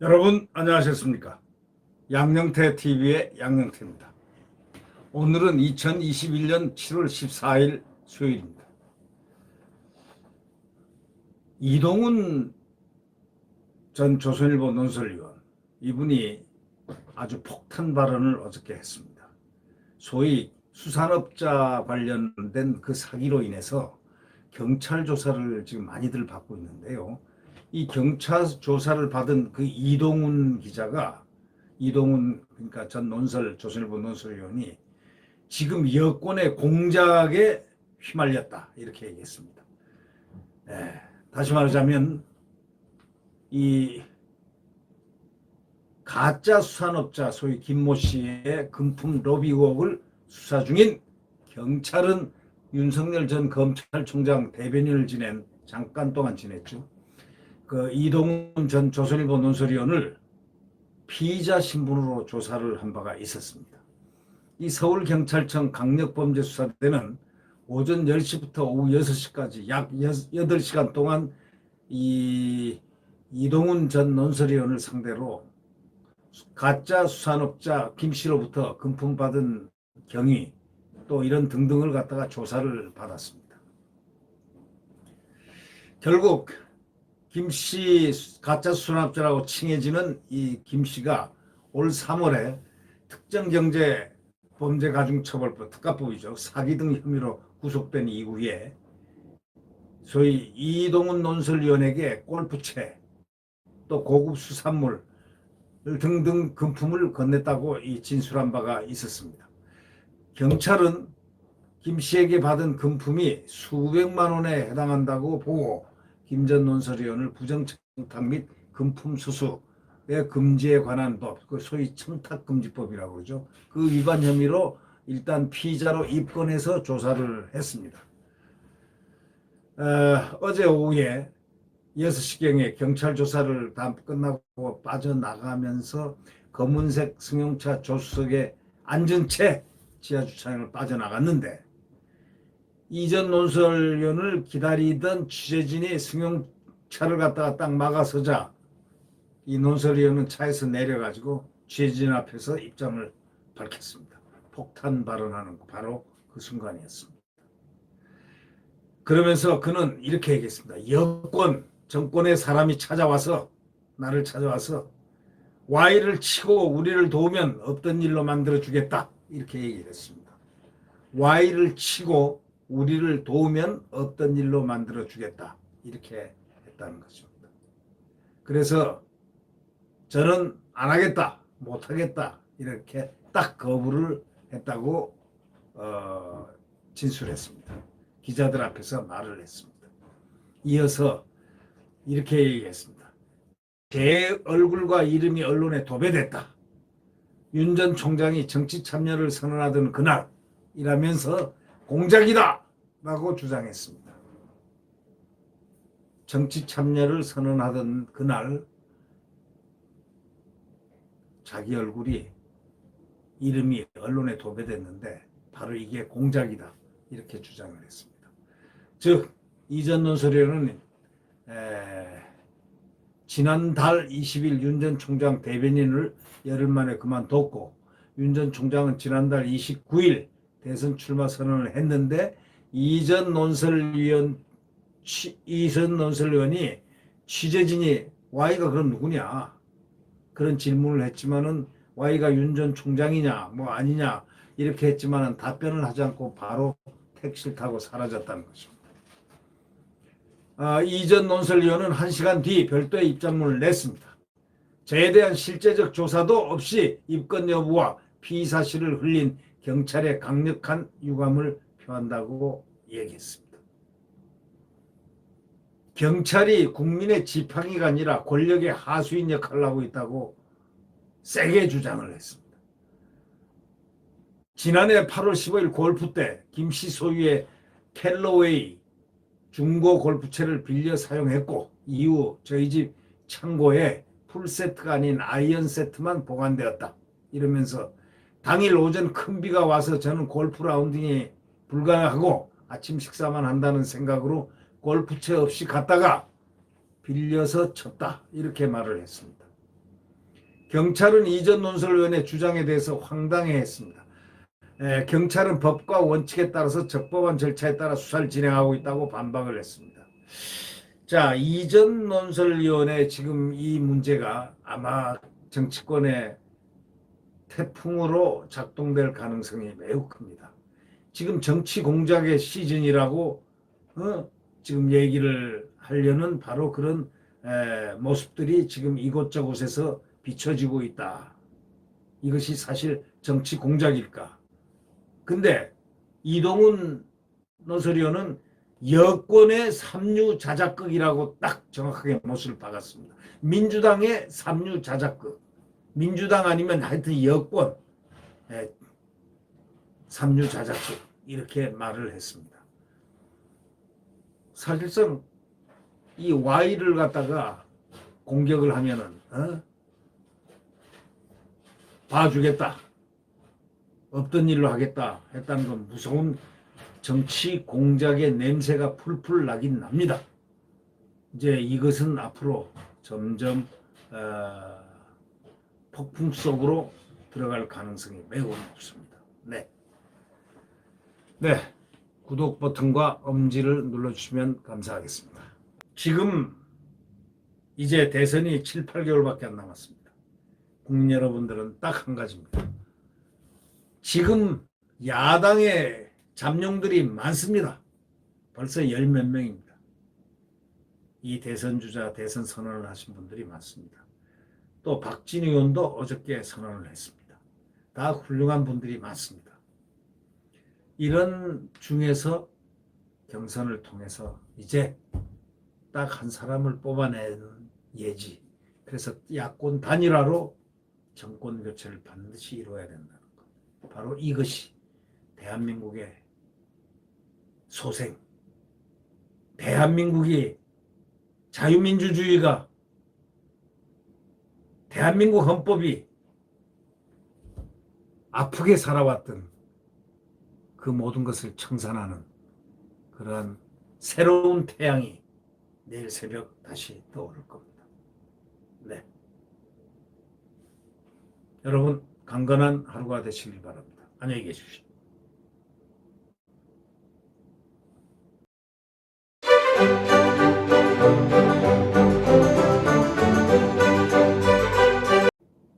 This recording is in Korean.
여러분 안녕하셨습니까? 양영태 TV의 양영태입니다. 오늘은 2021년 7월 14일 수요일입니다. 이동훈 전 조선일보 논설위원, 이분이 아주 폭탄 발언을 어저께 했습니다. 소위 수산업자 관련된 그 사기로 인해서 경찰 조사를 지금 많이들 받고 있는데요. 이 경찰 조사를 받은 그 이동훈 기자가, 이동훈 그러니까 전 조선일보 논설위원이 지금 여권의 공작에 휘말렸다 이렇게 얘기했습니다. 다시 말하자면 이 가짜 수산업자 소위 김모 씨의 금품 로비 의혹을 수사 중인 경찰은 윤석열 전 검찰총장 대변인을 지낸 잠깐 동안 지냈죠. 그 이동훈 전 조선일보 논설위원을 피의자 신분으로 조사를 한 바가 있었습니다. 이 서울경찰청 강력범죄수사대는 오전 10시부터 오후 6시까지 약 8시간 동안 이 이동훈 전 논설위원을 상대로 가짜 수산업자 김 씨로부터 금품 받은 경위 또 이런 등등을 갖다가 조사를 받았습니다. 결국 김 씨 가짜 수산업자라고 칭해지는 이 김 씨가 올 3월에 특정경제범죄가중처벌법 특가법이죠. 사기 등 혐의로 구속된 이후에 소위 이동훈 논설위원에게 골프채 또 고급 수산물 등등 금품을 건넸다고 진술한 바가 있었습니다. 경찰은 김 씨에게 받은 금품이 수백만 원에 해당한다고 보고 김 전 논설위원을 부정청탁 및 금품 수수의 금지에 관한 법, 그 소위 청탁금지법이라고 그러죠. 그 위반 혐의로 일단 피의자로 입건해서 조사를 했습니다. 어제 오후에 6시경에 경찰 조사를 다 끝나고 빠져나가면서 검은색 승용차 조수석에 앉은 채 지하주차장을 빠져나갔는데 이전 논설위원을 기다리던 취재진이 승용차를 갖다가 딱 막아서자 이 논설위원은 차에서 내려가지고 취재진 앞에서 입장을 밝혔습니다. 폭탄 발언하는 바로 그 순간이었습니다. 그러면서 그는 이렇게 얘기했습니다. 여권 정권의 사람이 나를 찾아와서 Y를 치고 우리를 도우면 없던 일로 만들어주겠다 이렇게 얘기를 했습니다. Y를 치고 우리를 도우면 없던 일로 만들어주겠다 이렇게 했다는 것입니다. 그래서 저는 안 하겠다, 못 하겠다 이렇게 딱 거부를 했다고 진술했습니다. 기자들 앞에서 말을 했습니다. 이어서 이렇게 얘기했습니다. 제 얼굴과 이름이 언론에 도배됐다. 윤 전 총장이 정치 참여를 선언하던 그날이라면서 공작이다 라고 주장했습니다. 정치 참여를 선언하던 그날 자기 얼굴이 이름이 언론에 도배됐는데 바로 이게 공작이다 이렇게 주장을 했습니다. 즉 이전 논설위원은 지난달 20일 윤 전 총장 대변인을 열흘 만에 그만뒀고 윤 전 총장은 지난달 29일 대선 출마 선언을 했는데 이전 논설위원이 취재진이 Y가 그럼 누구냐 그런 질문을 했지만은 Y가 윤 전 총장이냐 뭐 아니냐 이렇게 했지만은 답변을 하지 않고 바로 택시를 타고 사라졌다는 것입니다. 이전 논설위원은 1시간 뒤 별도의 입장문을 냈습니다. 저에 대한 실제적 조사도 없이 입건 여부와 피의 사실을 흘린 경찰의 강력한 유감을 표한다고 얘기했습니다. 경찰이 국민의 지팡이가 아니라 권력의 하수인 역할을 하고 있다고 세게 주장을 했습니다. 지난해 8월 15일 골프 때 김 씨 소유의 캘러웨이 중고 골프채를 빌려 사용했고 이후 저희 집 창고에 풀세트가 아닌 아이언 세트만 보관되었다. 이러면서 당일 오전 큰 비가 와서 저는 골프 라운딩이 불가하고 아침 식사만 한다는 생각으로 골프채 없이 갔다가 빌려서 쳤다. 이렇게 말을 했습니다. 경찰은 이전 논설위원회 주장에 대해서 황당해했습니다. 경찰은 법과 원칙에 따라서 적법한 절차에 따라 수사를 진행하고 있다고 반박을 했습니다. 자, 이전 논설위원회 지금 이 문제가 아마 정치권의 태풍으로 작동될 가능성이 매우 큽니다. 지금 정치 공작의 시즌이라고 지금 얘기를 하려는 바로 그런 모습들이 지금 이곳저곳에서 비춰지고 있다. 이것이 사실 정치 공작일까? 근데 이동훈 논설위원은 여권의 삼류 자작극이라고 딱 정확하게 못을 박았습니다. 민주당의 삼류 자작극. 민주당 아니면 하여튼 여권 삼류 자작극 이렇게 말을 했습니다. 사실상 이 Y를 갖다가 공격을 하면은 봐주겠다. 없던 일로 하겠다 했다는 건 무서운 정치 공작의 냄새가 풀풀 나긴 납니다. 이제 이것은 앞으로 점점 폭풍 속으로 들어갈 가능성이 매우 높습니다. 네. 구독 버튼과 엄지를 눌러주시면 감사하겠습니다. 지금 이제 대선이 7, 8개월밖에 안 남았습니다. 국민 여러분들은 딱 한 가지입니다. 지금 야당의 잠룡들이 많습니다. 벌써 열 몇 명입니다. 이 대선 주자, 대선 선언을 하신 분들이 많습니다. 또 박진희 의원도 어저께 선언을 했습니다. 다 훌륭한 분들이 많습니다. 이런 중에서 경선을 통해서 이제 딱 한 사람을 뽑아내는 예지. 그래서 야권 단일화로 정권 교체를 반드시 이루어야 된다는 것. 바로 이것이 대한민국의 소생. 대한민국이 자유민주주의가 대한민국 헌법이 아프게 살아왔던 그 모든 것을 청산하는 그러한 새로운 태양이 내일 새벽 다시 떠오를 겁니다. 네. 여러분 강건한 하루가 되시길 바랍니다. 안녕히 계십시오.